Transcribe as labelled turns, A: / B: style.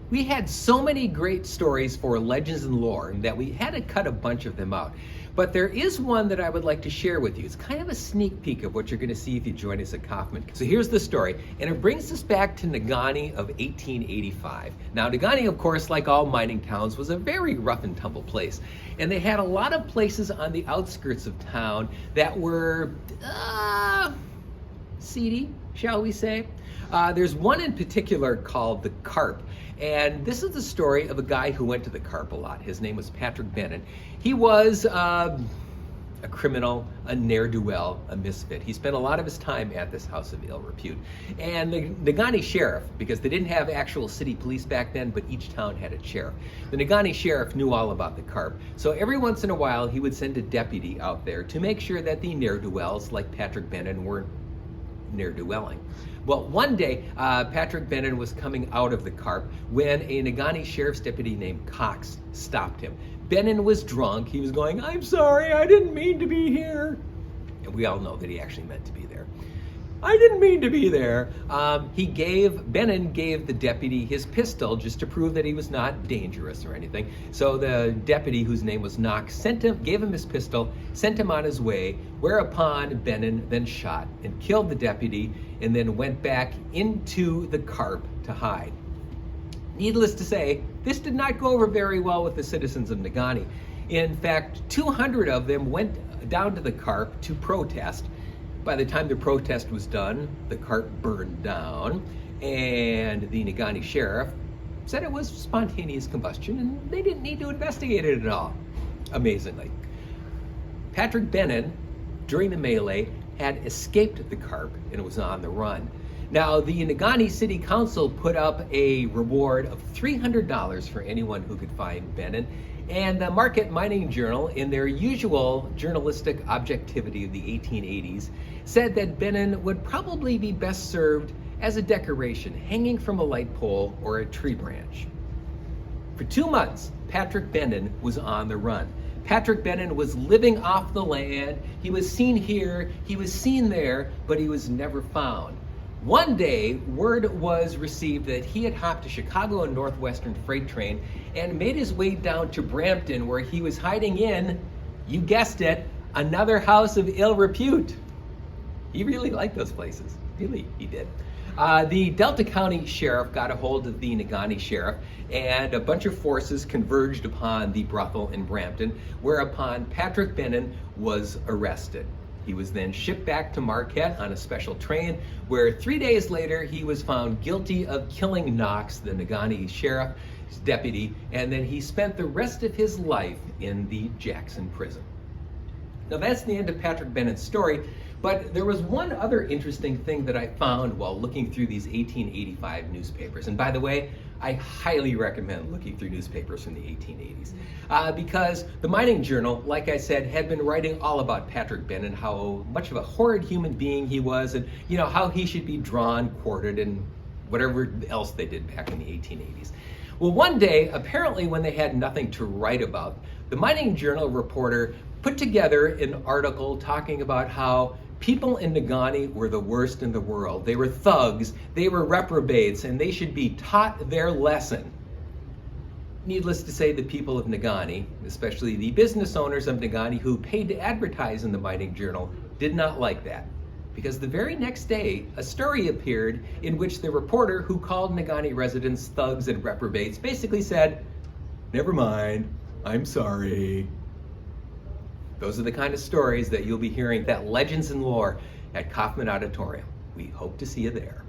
A: We had so many great stories for legends and lore that we had to cut a bunch of them out. But there is one that I would like to share with you. It's kind of a sneak peek of what you're going to see if you join us at Kaufman. So here's the story, and it brings us back to Negaunee of 1885. Now, Negaunee, of course, like all mining towns, was a very rough and tumble place. And they had a lot of places on the outskirts of town that were seedy, shall we say. There's one in particular called the Carp, and this is the story of a guy who went to the Carp a lot. His name was Patrick Benan. He was a criminal, a ne'er-do-well, a misfit. He spent a lot of his time at this house of ill repute. And the Negaunee sheriff, because they didn't have actual city police back then, but each town had a sheriff. The Negaunee sheriff knew all about the Carp. So every once in a while, he would send a deputy out there to make sure that the ne'er-do-wells, like Patrick Benan, weren't ne'er-do-welling. Well, one day, Patrick Benan was coming out of the Carp when a Negaunee sheriff's deputy named Cox stopped him. Benan was drunk. He was going, "I'm sorry, I didn't mean to be here." And we all know that he actually meant to be there. "I didn't mean to be there." Benan gave the deputy his pistol just to prove that he was not dangerous or anything. So the deputy, whose name was Knox, gave him his pistol, sent him on his way, whereupon Benan then shot and killed the deputy and then went back into the Carp to hide. Needless to say, this did not go over very well with the citizens of Negaunee. In fact, 200 of them went down to the Carp to protest. By the time the protest was done, the Carp burned down, and the Negaunee sheriff said it was spontaneous combustion and they didn't need to investigate it at all, amazingly. Patrick Benan, during the melee, had escaped the Carp and was on the run. Now, the Negaunee City Council put up a reward of $300 for anyone who could find Benan, and the Marquette Mining Journal, in their usual journalistic objectivity of the 1880s, said that Benan would probably be best served as a decoration hanging from a light pole or a tree branch. For 2 months, Patrick Benan was on the run. Patrick Benan was living off the land. He was seen here, he was seen there, but he was never found. One day, word was received that he had hopped a Chicago and Northwestern freight train and made his way down to Brampton, where he was hiding in, you guessed it, another house of ill repute. He really liked those places. Really, he did. The Delta County Sheriff got a hold of the Negaunee Sheriff, and a bunch of forces converged upon the brothel in Brampton, whereupon Patrick Benan was arrested. He was then shipped back to Marquette on a special train, where 3 days later he was found guilty of killing Knox, the Negaunee sheriff's deputy, and then he spent the rest of his life in the Jackson prison. Now that's the end of Patrick Benan's story, but there was one other interesting thing that I found while looking through these 1885 newspapers. And by the way, I highly recommend looking through newspapers from the 1880s because the Mining Journal, like I said, had been writing all about Patrick Benan, how much of a horrid human being he was, and how he should be drawn, quartered, and whatever else they did back in the 1880s. Well, one day, apparently when they had nothing to write about, the Mining Journal reporter put together an article talking about how people in Negaunee were the worst in the world. They were thugs, they were reprobates, and they should be taught their lesson. Needless to say, the people of Negaunee, especially the business owners of Negaunee who paid to advertise in the Mining Journal, did not like that. Because the very next day, a story appeared in which the reporter who called Negaunee residents thugs and reprobates basically said, "Never mind, I'm sorry." Those are the kind of stories that you'll be hearing, that legends and lore at Kaufman Auditorium. We hope to see you there.